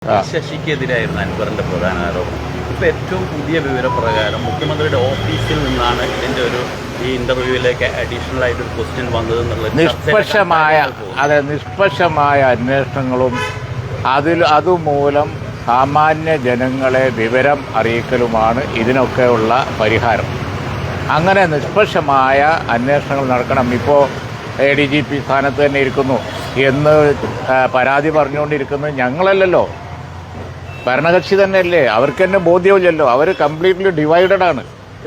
ശശിക്കെതിരായിരുന്നു അൻവറിന്റെ പ്രധാന ആരോപണം. ഇപ്പോൾ ഏറ്റവും പുതിയ വിവരപ്രകാരം മുഖ്യമന്ത്രിയുടെ ഓഫീസിൽ നിന്നാണ് ഇതിന്റെ ഒരു ഈ ഇന്റർവ്യൂവിലേക്ക് അഡീഷണൽ ആയിട്ടൊരു ക്വസ്റ്റ്യൻ വന്നതെന്നുള്ളത് നിഷ്പക്ഷമായ അന്വേഷണങ്ങളും അതുമൂലം സാമാന്യ ജനങ്ങളെ വിവരം അറിയിക്കലുമാണ് ഇതിനൊക്കെയുള്ള പരിഹാരം. അങ്ങനെ നിഷ്പക്ഷമായ അന്വേഷണങ്ങൾ നടക്കണം. ഇപ്പോൾ ADGP സ്ഥാനത്ത് തന്നെ ഇരിക്കുന്നു എന്ന് പരാതി പറഞ്ഞുകൊണ്ടിരിക്കുന്നത് ഞങ്ങളല്ലല്ലോ, ഭരണകക്ഷി തന്നെയല്ലേ. അവർക്ക് തന്നെ ബോധ്യമില്ലല്ലോ, അവർ കംപ്ലീറ്റ്ലി ഡിവൈഡഡ് ആണ്.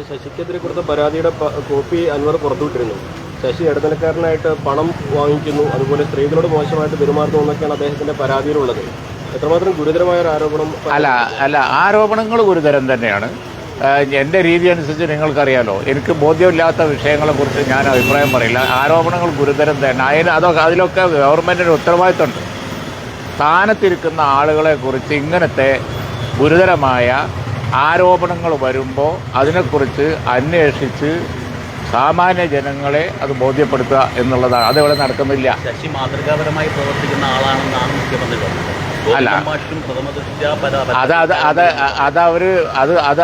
ശശിക്കെതിരെ കൊടുത്ത പരാതിയുടെ കോപ്പി അൻവർ പുറത്തുവിട്ടിരുന്നു. ശശി ഇടനിലക്കാരനായിട്ട് പണം വാങ്ങിക്കുന്നു, അതുപോലെ സ്ത്രീകളോട് മോശമായിട്ട് പെരുമാറുന്നു എന്നൊക്കെയാണ് അദ്ദേഹത്തിന്റെ പരാതിയിലുള്ളത്. എത്രമാത്രം ഗുരുതരമായ ഒരു ആരോപണം? അല്ല ആരോപണങ്ങൾ ഗുരുതരം തന്നെയാണ്. എൻ്റെ രീതി അനുസരിച്ച് നിങ്ങൾക്കറിയാലോ, എനിക്ക് ബോധ്യമില്ലാത്ത വിഷയങ്ങളെക്കുറിച്ച് ഞാൻ അഭിപ്രായം പറയില്ല. ആരോപണങ്ങൾ ഗുരുതരം തന്നെ. അതിലൊക്കെ ഗവൺമെൻറ്റിന് ഉത്തരവാദിത്തമുണ്ട്. സ്ഥാനത്തിരിക്കുന്ന ആളുകളെക്കുറിച്ച് ഇങ്ങനത്തെ ഗുരുതരമായ ആരോപണങ്ങൾ വരുമ്പോൾ അതിനെക്കുറിച്ച് അന്വേഷിച്ച് സാമാന്യ ജനങ്ങളെ അത് ബോധ്യപ്പെടുത്തുക എന്നുള്ളതാണ്. അതിവിടെ നടക്കുന്നില്ല. ശശി മാതൃകാപരമായി പ്രവർത്തിക്കുന്ന ആളാണെന്നാണ് മുഖ്യമന്ത്രി പറഞ്ഞത്. അല്ല,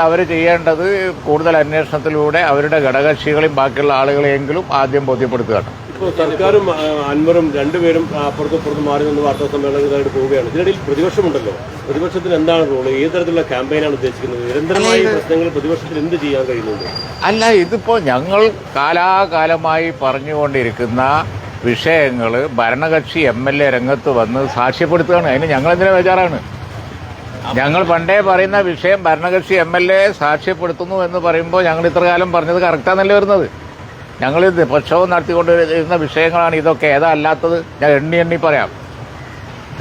അവർ ചെയ്യേണ്ടത് കൂടുതൽ അന്വേഷണത്തിലൂടെ അവരുടെ ഘടകകക്ഷികളെയും ബാക്കിയുള്ള ആളുകളെയെങ്കിലും ആദ്യം ബോധ്യപ്പെടുത്തുകയാണ്. ഇപ്പോൾ സർക്കാരും അൻവറും രണ്ടുപേരും അപ്പുറത്തും മാറി നിന്ന് വാർത്താ സമ്മേളനങ്ങളായിട്ട് പോവുകയാണ്. ഇതിനിടയിൽ പ്രതിപക്ഷമുണ്ടല്ലോ, പ്രതിപക്ഷത്തിന് എന്താണ് റോള്? ഏത് തരത്തിലുള്ള ക്യാമ്പയിനാണ് ഉദ്ദേശിക്കുന്നത്? നിരന്തരമായ പ്രശ്നങ്ങൾ പ്രതിപക്ഷത്തിന് എന്ത് ചെയ്യാൻ കഴിയുന്നുണ്ട്? അല്ല, ഇതിപ്പോൾ ഞങ്ങൾ കാലാകാലമായി പറഞ്ഞുകൊണ്ടിരിക്കുന്ന വിഷയങ്ങൾ ഭരണകക്ഷി MLA രംഗത്ത് വന്ന് സാക്ഷ്യപ്പെടുത്തുകയാണ്. അതിന് ഞങ്ങളെന്തിനാ ബേജാറാണ്? ഞങ്ങൾ പണ്ടേ പറയുന്ന വിഷയം ഭരണകക്ഷി MLA സാക്ഷ്യപ്പെടുത്തുന്നു എന്ന് പറയുമ്പോൾ ഞങ്ങൾ ഇത്ര കാലം പറഞ്ഞത് കറക്റ്റാന്നല്ലേ വരുന്നത്. ഞങ്ങൾ പ്രക്ഷോഭം നടത്തിക്കൊണ്ടിരുന്ന വിഷയങ്ങളാണ് ഇതൊക്കെ. ഏതാ അല്ലാത്തത് ഞാൻ എണ്ണി പറയാം.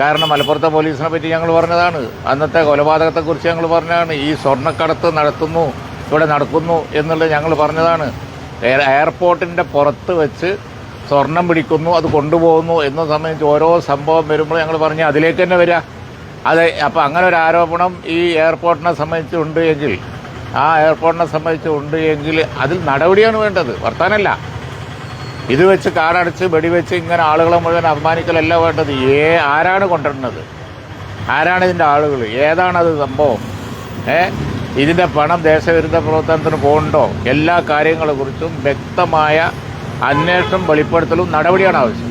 കാരണം മലപ്പുറത്തെ പോലീസിനെ പറ്റി ഞങ്ങൾ പറഞ്ഞതാണ്, അന്നത്തെ കൊലപാതകത്തെക്കുറിച്ച് ഞങ്ങൾ പറഞ്ഞതാണ്, ഈ സ്വർണ്ണക്കടത്ത് ഇവിടെ നടക്കുന്നു എന്നുള്ളത് ഞങ്ങൾ പറഞ്ഞതാണ്. എയർപോർട്ടിൻ്റെ പുറത്ത് വെച്ച് സ്വർണം പിടിക്കുന്നു, അത് കൊണ്ടുപോകുന്നു എന്ന സംബന്ധിച്ച് ഓരോ സംഭവം വരുമ്പോൾ ഞങ്ങൾ പറഞ്ഞ് അതിലേക്ക് തന്നെ വരിക. അപ്പോൾ അങ്ങനെ ഒരു ആരോപണം ഈ എയർപോർട്ടിനെ സംബന്ധിച്ചുണ്ട് എങ്കിൽ അതിൽ നടപടിയാണ് വേണ്ടത്, വർത്താനല്ല. ഇത് വെച്ച് കാടടച്ച് വെടിവെച്ച് ഇങ്ങനെ ആളുകളെ മുഴുവൻ അപമാനിക്കലല്ല വേണ്ടത്. ആരാണ് കൊണ്ടുവരുന്നത്? ആരാണ് ഇതിൻ്റെ ആളുകൾ? ഏതാണത് സംഭവം? ഇതിൻ്റെ പണം ദേശവിരുദ്ധ പ്രവർത്തനത്തിന് പോകുന്നുണ്ടോ? എല്ലാ കാര്യങ്ങളെക്കുറിച്ചും വ്യക്തമായ അന്വേഷണം വെളിപ്പെടുത്തലും നടപടിയാണ് ആവശ്യം.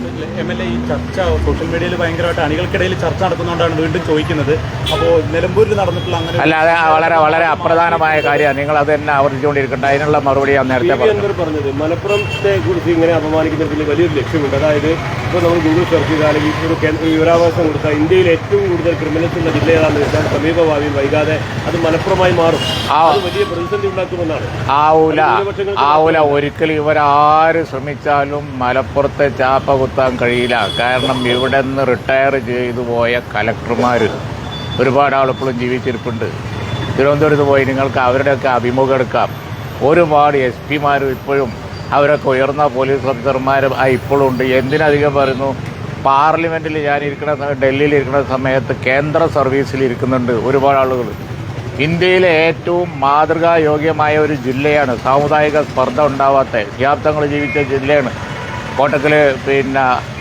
MLA ഈ ചർച്ച സോഷ്യൽ മീഡിയയിൽ ഭയങ്കരമായിട്ട് അണികൾക്കിടയിൽ ചർച്ച നടക്കുന്നതുകൊണ്ടാണ് വീണ്ടും ചോദിക്കുന്നത്. അപ്പോൾ നിലമ്പൂരിൽ നടന്നിട്ടുള്ള അങ്ങനെ അല്ല, അത് വളരെ അപ്രധാനമായ കാര്യമാണ്. നിങ്ങൾ അത് തന്നെ ആവർത്തിച്ചുകൊണ്ടിരിക്കേണ്ട. അതിനുള്ള മറുപടി ഞാൻ നേരത്തെ പറഞ്ഞത്. മലപ്പുറത്തെ കുറിച്ച് ഇങ്ങനെ അപമാനിക്കുന്നതിൽ വലിയൊരു ലക്ഷ്യമുണ്ട്. അതായത് ഇപ്പോൾ നമ്മൾ ഗൂഗിൾ സെർച്ച് ചെയ്താൽ ഒരു വിവരാവകാശം കൊടുത്താൽ ഇന്ത്യയിൽ ഏറ്റവും കൂടുതൽ ക്രിമിനൽസ് ഉള്ള ജില്ല ഏതാണെന്ന് വെച്ചാൽ സമീപഭാവിയിൽ വൈകാതെ അത് മലപ്പുറമായി മാറും. വലിയ പ്രതിസന്ധി ഉണ്ടാക്കുമെന്നാണ്. ആവൂല ഒരിക്കലും. ഇവരാര് ശ്രമിച്ചാലും മലപ്പുറത്തെ ചാപ്പ കുത്താൻ കഴിയില്ല. കാരണം ഇവിടെ നിന്ന് റിട്ടയർ ചെയ്തു പോയ കലക്ടർമാർ ഒരുപാട് ആളിപ്പോഴും ജീവിച്ചിരിപ്പുണ്ട്. തിരുവനന്തപുരത്ത് പോയി നിങ്ങൾക്ക് അവരുടെയൊക്കെ അഭിമുഖം എടുക്കാം. ഒരുപാട് SP ഇപ്പോഴും അവരൊക്കെ ഉയർന്ന പോലീസ് ഓഫീസർമാരും ഇപ്പോഴും ഉണ്ട്. എന്തിനധികം പറയുന്നു, പാർലമെൻറ്റിൽ ഡൽഹിയിൽ ഇരിക്കുന്ന സമയത്ത് കേന്ദ്ര സർവീസിൽ ഇരിക്കുന്നുണ്ട് ഒരുപാട് ആളുകൾ. ഇന്ത്യയിലെ ഏറ്റവും മാതൃകായോഗ്യമായ ഒരു ജില്ലയാണ്, സാമുദായിക സ്പർദ്ധ ഉണ്ടാവാത്ത ശാബ്ദങ്ങൾ ജീവിച്ച ജില്ലയാണ് കോട്ടക്കൽ.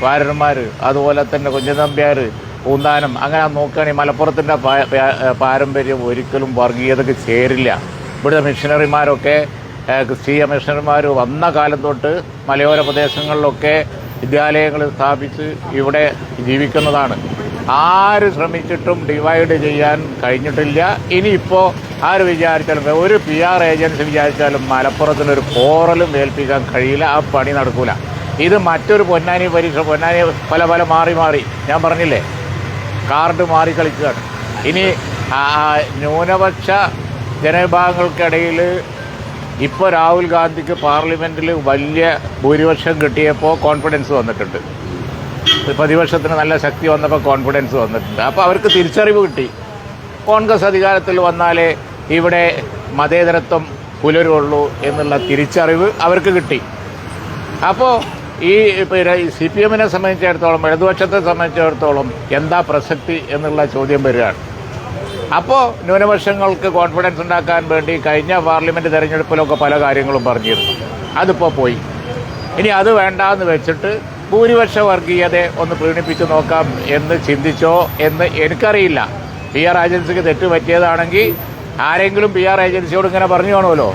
വാരന്മാർ, അതുപോലെ തന്നെ കുഞ്ഞനമ്പ്യാർ, പൂന്താനം, അങ്ങനെ നോക്കുകയാണെങ്കിൽ മലപ്പുറത്തിൻ്റെ പാരമ്പര്യം ഒരിക്കലും വർഗീയതയ്ക്ക് ചേരില്ല. ഇവിടുത്തെ മിഷണറിമാരൊക്കെ ക്രിസ്തീയ മിഷണറിമാർ വന്ന കാലം തൊട്ട് മലയോര പ്രദേശങ്ങളിലൊക്കെ വിദ്യാലയങ്ങൾ സ്ഥാപിച്ച് ഇവിടെ ജീവിക്കുന്നതാണ്. ആര് ശ്രമിച്ചിട്ടും ഡിവൈഡ് ചെയ്യാൻ കഴിഞ്ഞിട്ടില്ല. ഇനിയിപ്പോൾ ആര് വിചാരിച്ചാലും, ഒരു PR ഏജൻസി വിചാരിച്ചാലും മലപ്പുറത്തിനൊരു പോറലും ഏൽപ്പിക്കാൻ കഴിയില്ല. ആ പണി നടക്കൂല. ഇത് മറ്റൊരു പൊന്നാനി പരീക്ഷ. പൊന്നാനി പല മാറി ഞാൻ പറഞ്ഞില്ലേ, കാർഡ് മാറി കളിക്കുകയാണ്. ഇനി ന്യൂനപക്ഷ ജനവിഭാഗങ്ങൾക്കിടയിൽ ഇപ്പോൾ രാഹുൽ ഗാന്ധിക്ക് പാർലമെൻറ്റിൽ വലിയ ഭൂരിപക്ഷം കിട്ടിയപ്പോൾ കോൺഫിഡൻസ് വന്നിട്ടുണ്ട്. പ്രതിപക്ഷത്തിന് നല്ല ശക്തി വന്നപ്പോൾ കോൺഫിഡൻസ് വന്നിട്ടുണ്ട്. അപ്പോൾ അവർക്ക് തിരിച്ചറിവ് കിട്ടി, കോൺഗ്രസ് അധികാരത്തിൽ വന്നാലേ ഇവിടെ മതേതരത്വം പുലരുള്ളൂ എന്നുള്ള തിരിച്ചറിവ് അവർക്ക് കിട്ടി. അപ്പോൾ ഈ CPM-നെ സംബന്ധിച്ചിടത്തോളം, ഇടതുപക്ഷത്തെ സംബന്ധിച്ചിടത്തോളം എന്താ പ്രസക്തി എന്നുള്ള ചോദ്യം വരികയാണ്. അപ്പോൾ ന്യൂനപക്ഷങ്ങൾക്ക് കോൺഫിഡൻസ് ഉണ്ടാക്കാൻ വേണ്ടി കഴിഞ്ഞ പാർലമെൻറ്റ് തെരഞ്ഞെടുപ്പിലൊക്കെ പല കാര്യങ്ങളും പറഞ്ഞിരുന്നു. അതിപ്പോൾ പോയി. ഇനി അത് വേണ്ടാന്ന് വെച്ചിട്ട് ഭൂരിപക്ഷ വർഗീയതയെ ഒന്ന് പ്രീണിപ്പിച്ച് നോക്കാം എന്ന് ചിന്തിച്ചോ എന്ന് എനിക്കറിയില്ല. PR ഏജൻസിക്ക് തെറ്റ് പറ്റിയതാണെങ്കിൽ ആരെങ്കിലും PR ഏജൻസിയോട് ഇങ്ങനെ പറഞ്ഞു കാണുമല്ലോ.